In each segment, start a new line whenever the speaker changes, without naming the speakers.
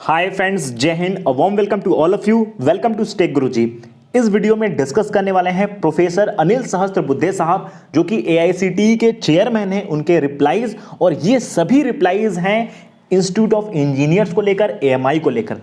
Hi friends, Jai Hind, a warm welcome to all of you. Welcome to stake Guruji. इस video में discuss करने वाले हैं प्रोफेसर अनिल सहस्त्रबुद्धे साहब, जो कि एआईसीटीई के चेयरमैन हैं, उनके रिप्लाईज। और ये सभी रिप्लाईज हैं इंस्टीट्यूट ऑफ इंजीनियर्स को लेकर, एएमआई को लेकर,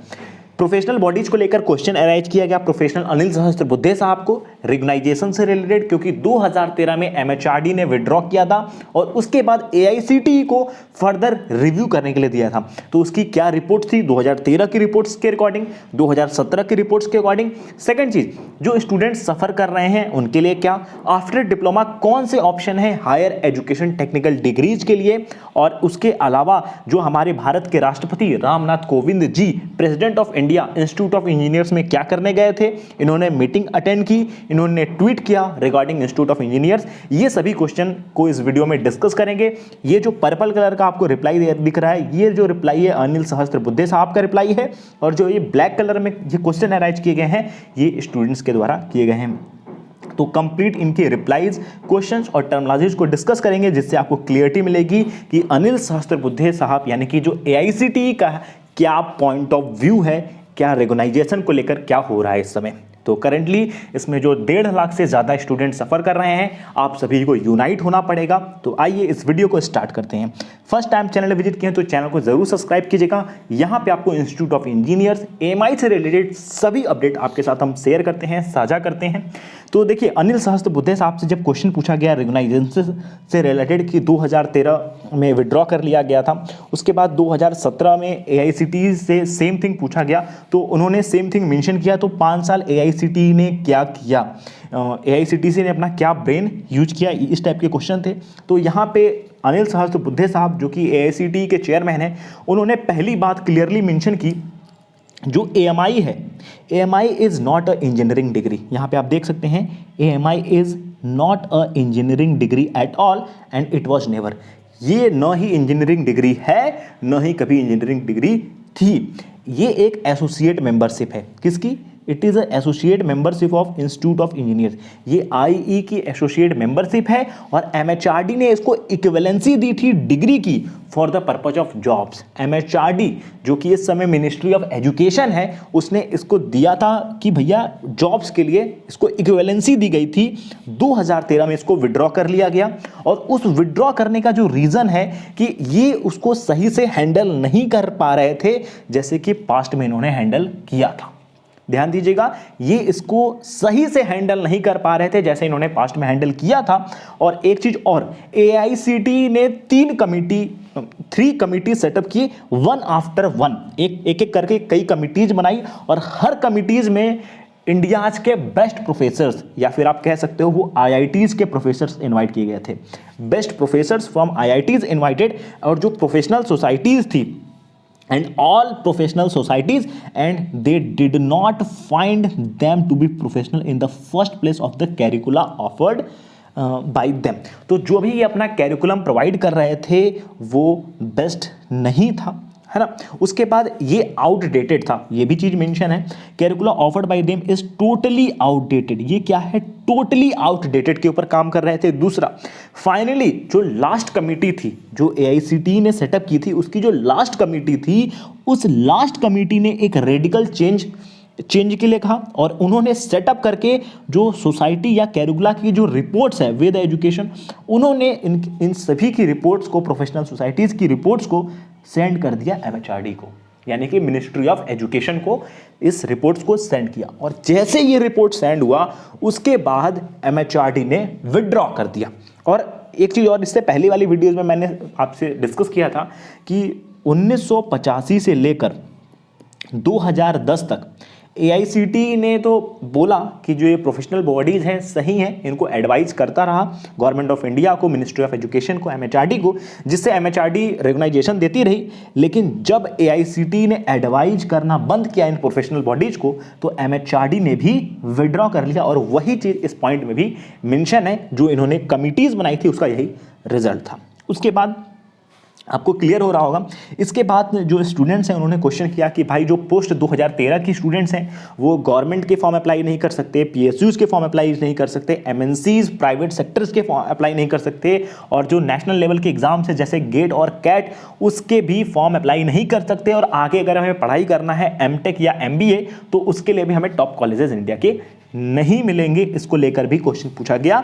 प्रोफेशनल बॉडीज को लेकर क्वेश्चन अराइज किया गया प्रोफेसर अनिल सहस्त्रबुद्धे साहब को रिकॉग्नाइजेशन से रिलेटेड, क्योंकि 2013 में एमएचआरडी ने विड्रॉ किया था और उसके बाद एआईसीटीई को फर्दर रिव्यू करने के लिए दिया था। तो उसकी क्या रिपोर्ट थी 2013 की रिपोर्ट्स के अकॉर्डिंग, 2017 की रिपोर्ट्स के अकॉर्डिंग। सेकंड चीज, जो स्टूडेंट सफर कर रहे हैं उनके लिए क्या, आफ्टर डिप्लोमा कौन से ऑप्शन है हायर एजुकेशन टेक्निकल डिग्रीज के लिए। और उसके अलावा जो हमारे भारत के राष्ट्रपति Ramnath Kovind ji president of India institute of engineers में क्या करने गए थे, इन्होंने मीटिंग अटेंड की, इन्होंने ट्वीट किया रिगार्डिंग इंस्टीट्यूट ऑफ इंजीनियर्स। ये सभी क्वेश्चन को इस वीडियो में डिस्कस करेंगे। ये जो पर्पल कलर का आपको रिप्लाई दिख रहा है, ये जो रिप्लाई है अनिल सहस्त्रबुद्धे साहब का रिप्लाई है, और जो ये ब्लैक कलर में ये क्वेश्चन अराइज किए गए हैं, ये स्टूडेंट्स के द्वारा किए गए हैं। तो कंप्लीट इनके रिप्लाईज, क्वेश्चंस और टर्मिनोलॉजीज को डिस्कस करेंगे, जिससे आपको क्लियरिटी मिलेगी कि अनिल सहस्त्रबुद्धे साहब यानी कि जो एआईसीटीई का क्या पॉइंट ऑफ व्यू है, क्या रिकॉग्नाइजेशन को लेकर क्या हो रहा है इस समय। तो करेंटली इसमें जो 1.5 लाख से ज़्यादा स्टूडेंट सफ़र कर रहे हैं, आप सभी को यूनाइट होना पड़ेगा। तो आइए इस वीडियो को स्टार्ट करते हैं। फर्स्ट टाइम चैनल विजिट किए तो चैनल को जरूर सब्सक्राइब कीजिएगा। यहाँ पे आपको इंस्टीट्यूट ऑफ इंजीनियर्स एएमआई से रिलेटेड सभी अपडेट आपके साथ हम शेयर करते हैं, साझा करते हैं। तो देखिए, अनिल सहस्त्रबुद्धे साहब से जब क्वेश्चन पूछा गया रिकॉग्नाइजेशन से रिलेटेड कि 2013 में विड्रॉ कर लिया गया था, उसके बाद 2017 में एआईसीटीई से सेम थिंग पूछा गया, तो उन्होंने सेम थिंग मेंशन किया। तो 5 साल एआईसीटीई ने क्या किया, एआईसीटीई ने अपना क्या ब्रेन यूज किया, इस टाइप के क्वेश्चन थे। तो यहाँ पे अनिल सहस्त्रबुद्धे साहब जो कि एआईसीटीई के चेयरमैन हैं, उन्होंने पहली बात क्लियरली मेंशन की, जो एएमआई है, AMI is not a engineering degree. यहाँ पे आप देख सकते हैं, AMI is not a engineering degree at all and it was never. ये न ही इंजीनियरिंग डिग्री है, न ही कभी इंजीनियरिंग डिग्री थी। ये एक एसोसिएट मेंबरशिप है। किसकी? It is associate membership of institute of engineers. ये आईई की एसोसिएट मेंबरशिप है और एमएचआरडी ने इसको इक्विवेलेंसी दी थी डिग्री की for the purpose of jobs. MHRD जो कि इस समय मिनिस्ट्री ऑफ एजुकेशन है, उसने इसको दिया था कि भैया जॉब्स के लिए इसको इक्विवेलेंसी दी गई थी। 2013 में इसको विड्रॉ कर लिया गया, और उस विड्रॉ करने का जो रीज़न है कि ये उसको सही से हैंडल नहीं कर पा रहे थे, जैसे कि पास्ट में इन्होंने हैंडल किया था। ध्यान दीजिएगा, ये इसको सही से हैंडल नहीं कर पा रहे थे जैसे इन्होंने पास्ट में हैंडल किया था। और एक चीज और, एआईसीटीई ने 3 कमिटी सेटअप की, वन आफ्टर वन, एक एक करके कई कमिटीज बनाई, और हर कमिटीज में इंडियाज के बेस्ट प्रोफेसर्स, या फिर आप कह सकते हो वो आईआईटीज के प्रोफेसर्स इनवाइट किए गए थे। Best professors from IITs invited, और जो प्रोफेशनल सोसाइटीज थी and all professional societies, and they did not find them to be professional in the first place of the curricula offered by them। तो जो भी ये अपना कैरिकुलम प्रोवाइड कर रहे थे वो बेस्ट नहीं था, है ना। उसके बाद ये आउटडेटेड था, ये भी चीज मेंशन है, curricula offered by them is totally outdated. ये क्या है? टोटली आउटडेटेड के ऊपर काम कर रहे थे। दूसरा, फाइनली जो लास्ट कमिटी थी जो एआईसीटीई ने सेटअप की थी, उसकी जो लास्ट कमिटी थी, उस लास्ट कमिटी ने एक रेडिकल चेंज के लिए कहा, और उन्होंने सेटअप करके जो सोसाइटी या कैरिकुला की जो रिपोर्ट्स है विद एजुकेशन, उन्होंने इन सभी की रिपोर्ट्स को, प्रोफेशनल सोसाइटीज़ की रिपोर्ट्स को सेंड कर दिया एमएचआरडी को, यानी कि मिनिस्ट्री ऑफ एजुकेशन को इस रिपोर्ट्स को सेंड किया। और जैसे ये रिपोर्ट सेंड हुआ, उसके बाद एमएचआरडी ने विड्रॉ कर दिया। और एक चीज़ और, इससे पहले वाली वीडियोज़ में मैंने आपसे डिस्कस किया था कि 1985 से लेकर 2010 तक एआईसीटीई ने तो बोला कि जो ये प्रोफेशनल बॉडीज़ हैं सही हैं, इनको एडवाइस करता रहा गवर्नमेंट ऑफ इंडिया को, मिनिस्ट्री ऑफ एजुकेशन को, एमएचआरडी को, जिससे एमएचआरडी रिकॉग्नाइजेशन देती रही। लेकिन जब एआईसीटीई ने एडवाइज करना बंद किया इन प्रोफेशनल बॉडीज़ को, तो एमएचआरडी ने भी विड्रॉ कर लिया। और वही चीज़ इस पॉइंट में भी मेंशन है, जो इन्होंने कमिटीज़ बनाई थी उसका यही रिजल्ट था। उसके बाद आपको क्लियर हो रहा होगा। इसके बाद जो स्टूडेंट्स हैं उन्होंने क्वेश्चन किया कि भाई जो पोस्ट 2013 की स्टूडेंट्स हैं वो गवर्नमेंट के फॉर्म अप्लाई नहीं कर सकते, पीएसयूज के फॉर्म अप्लाई नहीं कर सकते, एमएनसीज प्राइवेट सेक्टर्स के फॉर्म अप्लाई नहीं कर सकते, और जो नेशनल लेवल के एग्जाम्स हैं जैसे गेट और कैट उसके भी फॉर्म अप्लाई नहीं कर सकते, और आगे अगर हमें पढ़ाई करना है एमटेक या एमबीए तो उसके लिए भी हमें टॉप कॉलेजेस इंडिया के नहीं मिलेंगे। इसको लेकर भी क्वेश्चन पूछा गया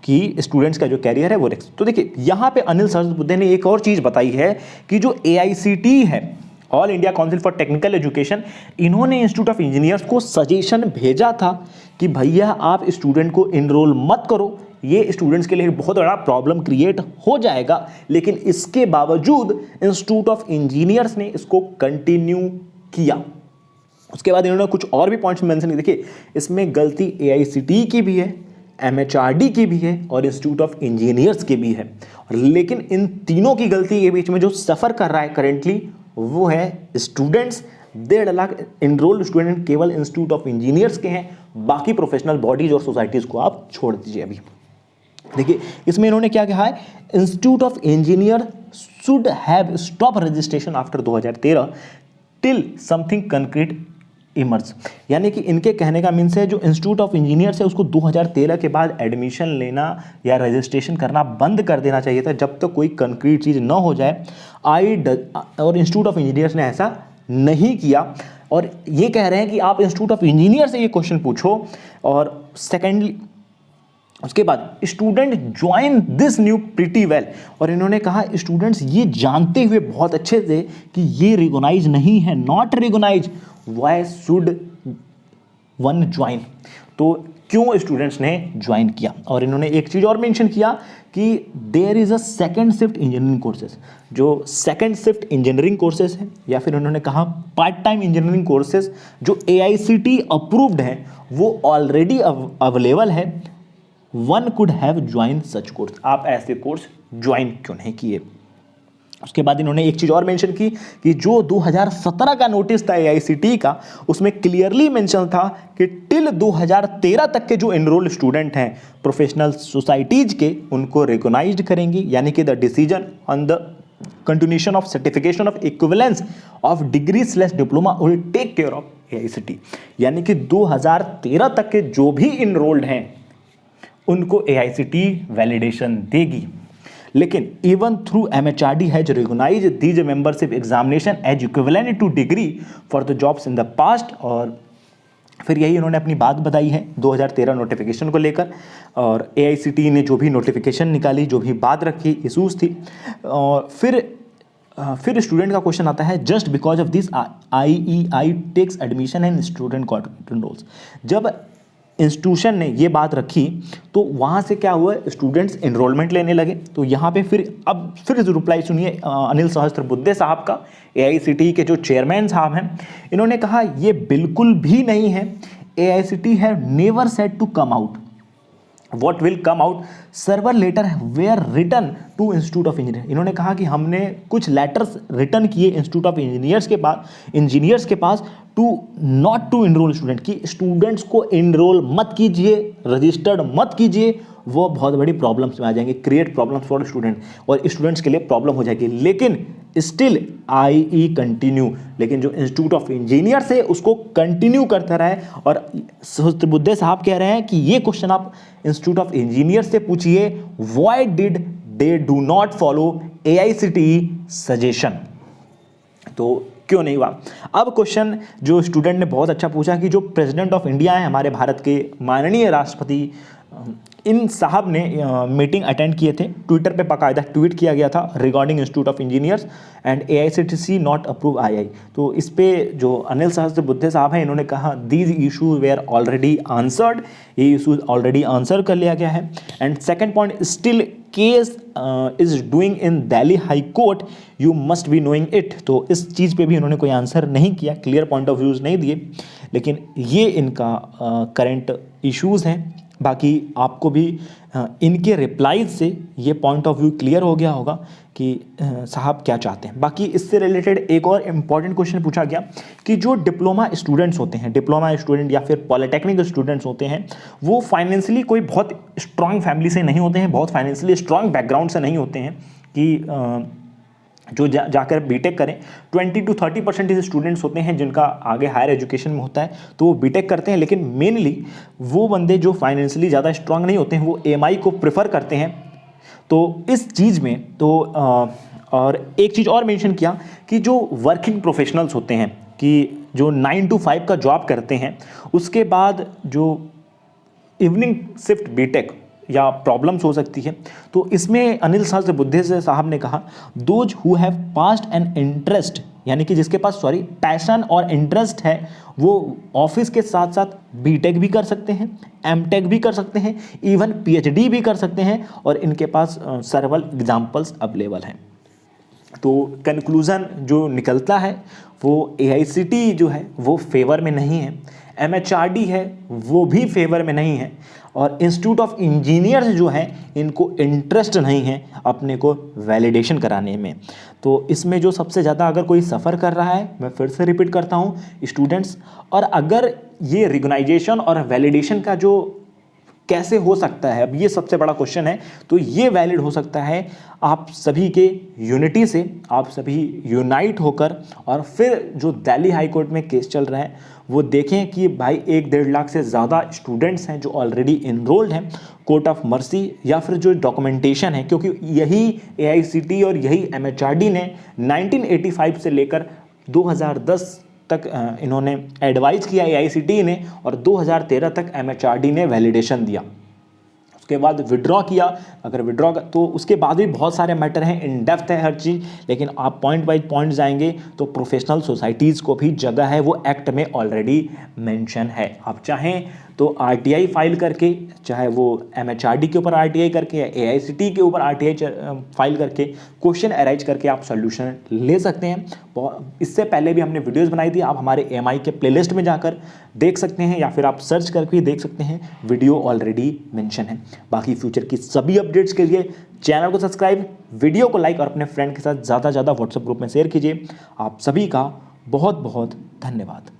कि स्टूडेंट्स का जो कैरियर है वो रिस्क। तो देखिए यहाँ पे अनिल सहस्त्रबुद्धे ने एक और चीज़ बताई है कि जो AICTE है, all India council for technical education, इन्होंने इंस्टीट्यूट ऑफ इंजीनियर्स को सजेशन भेजा था कि भैया आप स्टूडेंट को इनरोल मत करो, ये स्टूडेंट्स के लिए बहुत बड़ा प्रॉब्लम क्रिएट हो जाएगा, लेकिन इसके बावजूद इंस्टीट्यूट ऑफ इंजीनियर्स ने इसको कंटिन्यू किया। उसके बाद इन्होंने कुछ और भी पॉइंट्स मेंशन किए। देखिए इसमें गलती AICTE की भी है, MHRD की भी है और इंस्टीट्यूट ऑफ इंजीनियर्स की भी है, लेकिन इन तीनों की गलती के बीच में जो सफ़र कर रहा है करेंटली वो है स्टूडेंट्स। 1.5 लाख इनरोल्ड स्टूडेंट केवल इंस्टीट्यूट ऑफ इंजीनियर्स के हैं, बाकी प्रोफेशनल बॉडीज और सोसाइटीज़ को आप छोड़ दीजिए। अभी देखिए इसमें इन्होंने क्या कहा है, institute of engineer should have stop registration after 2013 till something concrete emerge. यानी कि इनके कहने का मीन्स है जो इंस्टीट्यूट ऑफ इंजीनियर्स है उसको 2013 के बाद एडमिशन लेना या रजिस्ट्रेशन करना बंद कर देना चाहिए था जब तक कोई कंक्रीट चीज़ न हो जाए। और इंस्टीट्यूट ऑफ इंजीनियर्स ने ऐसा नहीं किया, और ये कह रहे हैं कि आप इंस्टीट्यूट ऑफ इंजीनियर से ये क्वेश्चन पूछो। और सेकेंडली उसके बाद student join this new pretty well, और इन्होंने कहा स्टूडेंट्स ये जानते हुए बहुत अच्छे से कि ये रिकॉग्नाइज नहीं है, not recognise, why should one join, तो क्यों स्टूडेंट्स ने ज्वाइन किया। और इन्होंने एक चीज़ और मेंशन किया कि there is a second shift engineering courses, जो सेकेंड शिफ्ट इंजीनियरिंग कोर्सेज हैं या फिर उन्होंने कहा पार्ट टाइम इंजीनियरिंग कोर्सेज जो AICTE अप्रूव्ड हैं वो ऑलरेडी अवेलेबल है, one could have join such course, आप ऐसे कोर्स ज्वाइन क्यों नहीं किए। उसके बाद इन्होंने एक चीज़ और मेंशन की कि जो 2017 का नोटिस था AICTE का उसमें क्लियरली मेंशन था कि टिल 2013 तक के जो एनरोल्ड स्टूडेंट हैं प्रोफेशनल सोसाइटीज़ के उनको रिकॉग्नाइज्ड करेंगी, यानी कि the decision on the continuation of certification of equivalence of degree diploma will take care of AICTE। यानी कि 2013 तक के जो भी इनरोल्ड हैं उनको AICTE वैलिडेशन देगी। लेकिन even through MHRD has recognise these membership examination as equivalent to degree for the jobs in the past. और फिर यही उन्होंने अपनी बात बताई है 2013 नोटिफिकेशन को लेकर, और AICTE ने जो भी नोटिफिकेशन निकाली, जो भी बात रखी, इशूज़ थी। और फिर स्टूडेंट का क्वेश्चन आता है just because of this IEI takes admission and student controls. जब इंस्टीट्यूशन ने ये बात रखी तो वहाँ से क्या हुआ, स्टूडेंट्स एनरोलमेंट लेने लगे। तो यहाँ पे फिर रिप्लाई सुनिए अनिल सहस्त्रबुद्धे साहब का, AICTE के जो चेयरमैन साहब हैं, इन्होंने कहा ये बिल्कुल भी नहीं है, AICTE have never said to come out, what will come out, several letter were written to institute of engineer. इन्होंने कहा कि हमने कुछ लेटर्स रिटर्न किए इंस्टीट्यूट ऑफ इंजीनियर्स के पास to not to enrol student, कि स्टूडेंट्स को इनरोल मत कीजिए, रजिस्टर्ड मत कीजिए, वो बहुत बड़ी प्रॉब्लम्स में आ जाएंगे, क्रिएट प्रॉब्लम्स फॉर स्टूडेंट, और स्टूडेंट्स के लिए प्रॉब्लम हो जाएगी। लेकिन स्टिल IE कंटिन्यू, लेकिन जो इंस्टीट्यूट ऑफ इंजीनियर्स है उसको कंटिन्यू करता रहा है। और सहस्त्रबुद्धे साहब कह रहे हैं कि ये क्वेश्चन आप इंस्टीट्यूट ऑफ इंजीनियर्स से पूछिए, why did they do not follow AICTE suggestion, तो क्यों नहीं हुआ। अब क्वेश्चन जो स्टूडेंट ने बहुत अच्छा पूछा कि जो प्रेसिडेंट ऑफ इंडिया है हमारे भारत के माननीय राष्ट्रपति, इन साहब ने मीटिंग अटेंड किए थे, ट्विटर पे बाकायदा ट्वीट किया गया था regarding institute of engineers and AICTE not approve II। तो इस पे जो अनिल सहस्त्रबुद्धे साहब हैं इन्होंने कहा these issues were already answered, ये इशूज ऑलरेडी आंसर कर लिया गया है। And second point, still case is doing in Delhi high court, you must be knowing it. तो इस चीज़ पे भी उन्होंने कोई आंसर नहीं किया, क्लियर पॉइंट ऑफ व्यूज़ नहीं दिए, लेकिन ये इनका करंट इश्यूज़ हैं। बाकी आपको भी इनके रिप्लाईज से ये पॉइंट ऑफ व्यू क्लियर हो गया होगा कि साहब क्या चाहते हैं। बाकी इससे रिलेटेड एक और इम्पॉर्टेंट क्वेश्चन पूछा गया कि जो डिप्लोमा स्टूडेंट्स होते हैं, डिप्लोमा स्टूडेंट या फिर पॉलिटेक्निक स्टूडेंट्स होते हैं, वो फाइनेंशियली कोई बहुत स्ट्रांग फैमिली से नहीं होते हैं, बहुत फाइनेंशियली स्ट्रांग बैकग्राउंड से नहीं होते हैं, कि जो जाकर बीटेक करें, 20 to 30% स्टूडेंट्स होते हैं जिनका आगे हायर एजुकेशन में होता है तो वो बीटेक करते हैं, लेकिन मेनली वो बंदे जो फाइनेंशियली ज़्यादा स्ट्रांग नहीं होते हैं वो एएमआई को प्रेफर करते हैं। तो इस चीज़ में तो और एक चीज़ और मेंशन किया कि जो वर्किंग प्रोफेशनल्स होते हैं कि जो 9 to 5 का जॉब करते हैं, उसके बाद जो इवनिंग शिफ्ट बीटेक या प्रॉब्लम्स हो सकती है, तो इसमें अनिल सहस्त्रबुद्धे साहब ने कहा those who have past an interest, यानी कि जिसके पास पैशन और इंटरेस्ट है वो ऑफिस के साथ साथ बीटेक भी कर सकते हैं, एमटेक भी कर सकते हैं, इवन पीएचडी भी कर सकते हैं, और इनके पास सर्वल एग्जाम्पल्स अवेलेबल हैं। तो कंक्लूज़न जो निकलता है वो एआईसीटी जो है वो फेवर में नहीं है, एमएचआरडी है वो भी फेवर में नहीं है, और इंस्टीट्यूट ऑफ इंजीनियर्स जो है इनको इंटरेस्ट नहीं है अपने को वैलिडेशन कराने में। तो इसमें जो सबसे ज़्यादा अगर कोई सफ़र कर रहा है, मैं फिर से रिपीट करता हूँ, स्टूडेंट्स। और अगर ये रिकॉग्नाइजेशन और वैलिडेशन का जो कैसे हो सकता है, अब ये सबसे बड़ा क्वेश्चन है, तो ये वैलिड हो सकता है आप सभी के यूनिटी से, आप सभी यूनाइट होकर, और फिर जो दिल्ली हाई कोर्ट में केस चल रहा है वो देखें कि भाई 1-1.5 लाख से ज़्यादा स्टूडेंट्स हैं जो ऑलरेडी इनरोल्ड हैं कोर्ट ऑफ मर्सी, या फिर जो डॉक्यूमेंटेशन है, क्योंकि यही एआईसीटी और यही एमएचआरडी ने 1985 से लेकर 2010 तक इन्होंने एडवाइस किया एआईसीटी ने, और 2013 तक एमएचआरडी ने वैलिडेशन दिया। उसके बाद विड्रॉ किया, अगर विड्रॉ तो उसके बाद भी बहुत सारे मैटर हैं, इन डेप्थ है हर चीज़, लेकिन आप पॉइंट बाय पॉइंट जाएंगे तो प्रोफेशनल सोसाइटीज़ को भी जगह है, वो एक्ट में ऑलरेडी मेंशन है। आप चाहें तो आरटीआई फाइल करके, चाहे वो एमएचआरडी के ऊपर आरटीआई करके या एआईसीटी के ऊपर आरटीआई फाइल करके, क्वेश्चन अराइज करके आप सोल्यूशन ले सकते हैं। इससे पहले भी हमने वीडियोस बनाई थी, आप हमारे एएमआई के प्लेलिस्ट में जाकर देख सकते हैं, या फिर आप सर्च करके देख सकते हैं, वीडियो ऑलरेडी मेंशन है। बाकी फ्यूचर की सभी अपडेट्स के लिए चैनल को सब्सक्राइब, वीडियो को लाइक और अपने फ्रेंड के साथ ज़्यादा से ज़्यादा व्हाट्सएप ग्रुप में शेयर कीजिए। आप सभी का बहुत बहुत धन्यवाद।